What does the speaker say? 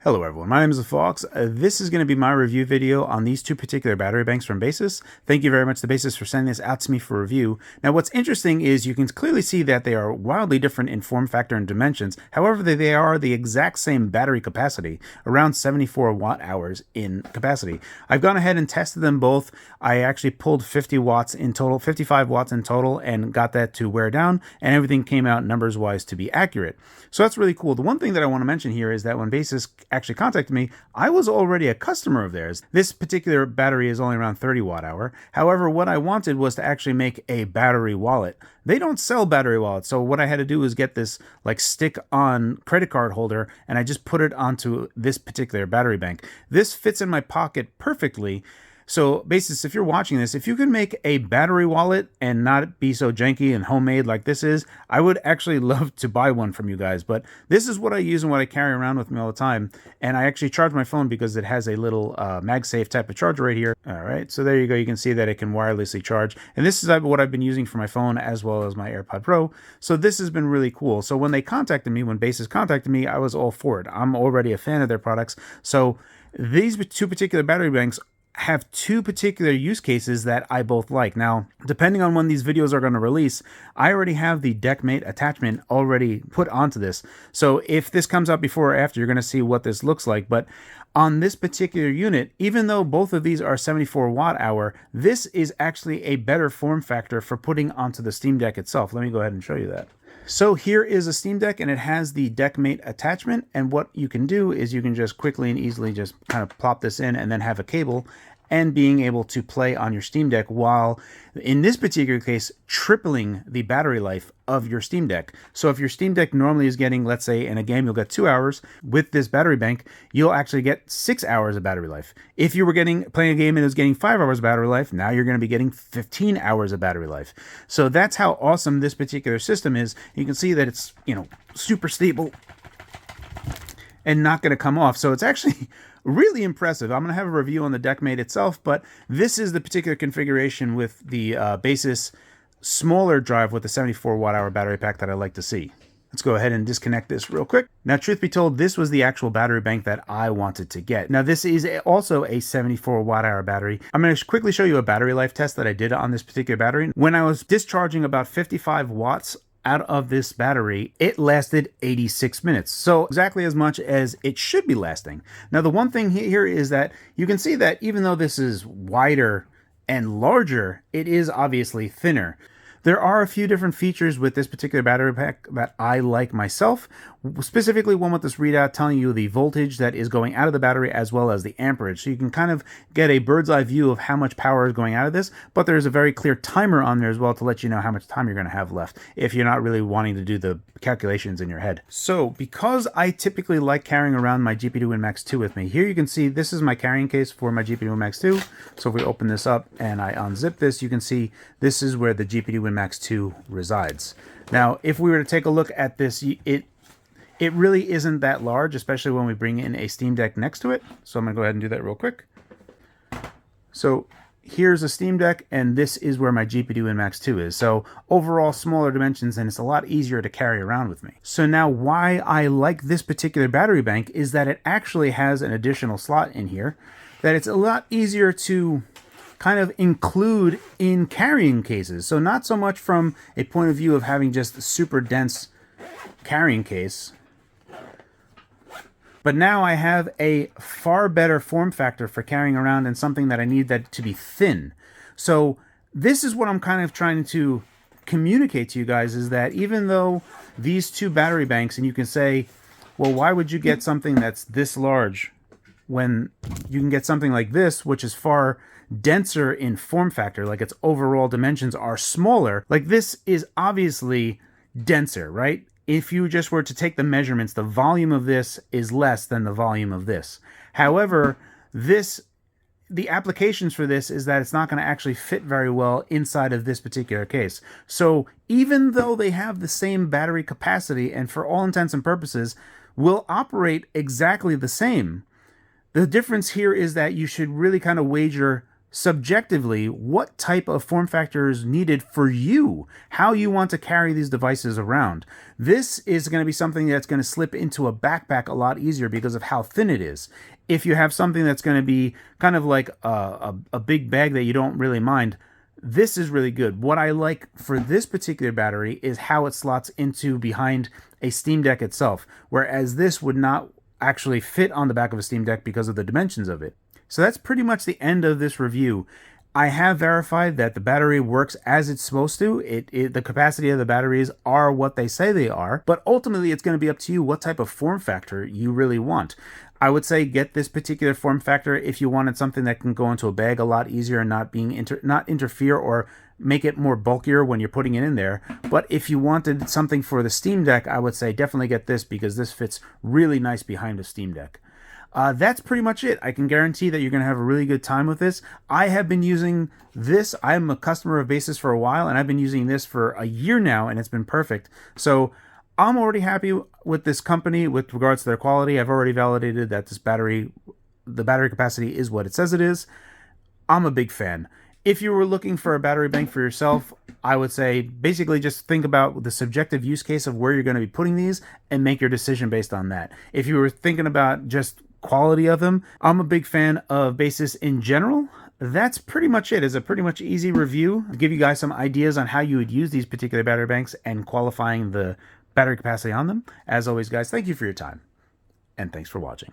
Hello everyone, my name is Phawx. This is going to be my review video on these two particular battery banks from Baseus. Thank you very much to Baseus for sending this out to me for review. Now what's interesting is you can clearly see that they are wildly different in form factor and dimensions. However, they are the exact same battery capacity, around 74 watt hours in capacity. I've gone ahead and tested them both. I actually pulled 50 watts in total, 55 watts in total, and got that to wear down, and everything came out numbers wise to be accurate. So that's really cool. The one thing that I want to mention here is that when Baseus actually contacted me, I was already a customer of theirs. This particular battery is only around 30 watt hour. However, what I wanted was to actually make a battery wallet. They don't sell battery wallets, so what I had to do was get this like stick-on credit card holder, and I just put it onto this particular battery bank. This fits in my pocket perfectly. So Baseus, if you're watching this, if you can make a battery wallet and not be so janky and homemade like this is, I would actually love to buy one from you guys. But this is what I use and what I carry around with me all the time. And I actually charge my phone because it has a little MagSafe type of charger right here. All right, so there you go. You can see that it can wirelessly charge. And this is what I've been using for my phone as well as my AirPod Pro. So this has been really cool. So when they contacted me, when Baseus contacted me, I was all for it. I'm already a fan of their products. So these two particular battery banks have two particular use cases that I both like. Now, depending on when these videos are going to release, I already have the DeckMate attachment already put onto this. So if this comes out before or after, you're going to see what this looks like. But on this particular unit, even though both of these are 74 watt hour, this is actually a better form factor for putting onto the Steam Deck itself. Let me go ahead and show you that. So here is a Steam Deck, and it has the DeckMate attachment, and what you can do is you can just quickly and easily just kind of plop this in and then have a cable and being able to play on your Steam Deck while, in this particular case, tripling the battery life of your Steam Deck. So if your Steam Deck normally is getting, let's say in a game you'll get 2 hours, with this battery bank you'll actually get 6 hours of battery life. If you were playing a game and it was getting 5 hours of battery life, now you're going to be getting 15 hours of battery life. So that's how awesome this particular system is. You can see that it's, super stable and not going to come off. So it's actually really impressive. I'm going to have a review on the DeckMate itself, but this is the particular configuration with the Baseus smaller drive with the 74 watt hour battery pack that I like to see. Let's go ahead and disconnect this real quick. Now, truth be told, this was the actual battery bank that I wanted to get. Now, this is also a 74 watt hour battery. I'm going to quickly show you a battery life test that I did on this particular battery. When I was discharging about 55 watts out of this battery, it lasted 86 minutes. So exactly as much as it should be lasting. Now, the one thing here is that you can see that even though this is wider and larger, it is obviously thinner. There are a few different features with this particular battery pack that I like myself, specifically one with this readout telling you the voltage that is going out of the battery as well as the amperage. So you can kind of get a bird's eye view of how much power is going out of this, but there's a very clear timer on there as well to let you know how much time you're going to have left if you're not really wanting to do the calculations in your head. So because I typically like carrying around my GP2 Win Max 2 with me, here you can see this is my carrying case for my GP2 Win Max 2. So if we open this up and I unzip this, you can see this is where the GP2 Win Max 2 resides. Now, if we were to take a look at this, it really isn't that large, especially when we bring in a Steam Deck next to it. So I'm going to go ahead and do that real quick. So here's a Steam Deck, and this is where my GP2 Win Max 2 is. So overall, smaller dimensions, and it's a lot easier to carry around with me. So now why I like this particular battery bank is that it actually has an additional slot in here that it's a lot easier to kind of include in carrying cases. So not so much from a point of view of having just a super dense carrying case, but now I have a far better form factor for carrying around and something that I need that to be thin. So this is what I'm kind of trying to communicate to you guys, is that even though these two battery banks, and you can say, well, why would you get something that's this large when you can get something like this, which is far denser in form factor, like its overall dimensions are smaller. Like this is obviously denser, right? If you just were to take the measurements, the volume of this is less than the volume of this. However, the applications for this is that it's not going to actually fit very well inside of this particular case. So even though they have the same battery capacity and for all intents and purposes will operate exactly the same, the difference here is that you should really kind of wager subjectively what type of form factor is needed for you, how you want to carry these devices around. This is going to be something that's going to slip into a backpack a lot easier because of how thin it is. If you have something that's going to be kind of like a big bag that you don't really mind, this is really good. What I like for this particular battery is how it slots into behind a Steam Deck itself, whereas this would not actually fit on the back of a Steam Deck because of the dimensions of it. So that's pretty much the end of this review. I have verified that the battery works as it's supposed to. The capacity of the batteries are what they say they are, but ultimately it's going to be up to you what type of form factor you really want. I would say get this particular form factor if you wanted something that can go into a bag a lot easier and not interfere or make it more bulkier when you're putting it in there. But if you wanted something for the Steam Deck, I would say definitely get this because this fits really nice behind a Steam Deck. That's pretty much it. I can guarantee that you're going to have a really good time with this. I have been using this. I'm a customer of Baseus for a while, and I've been using this for a year now, and it's been perfect. So I'm already happy with this company with regards to their quality. I've already validated that the battery capacity is what it says it is. I'm a big fan. If you were looking for a battery bank for yourself, I would say basically just think about the subjective use case of where you're going to be putting these and make your decision based on that. If you were thinking about just quality of them, I'm a big fan of Baseus in general. That's pretty much it. It's a pretty much easy review to give you guys some ideas on how you would use these particular battery banks and qualifying the battery capacity on them. As always, guys, thank you for your time, and thanks for watching.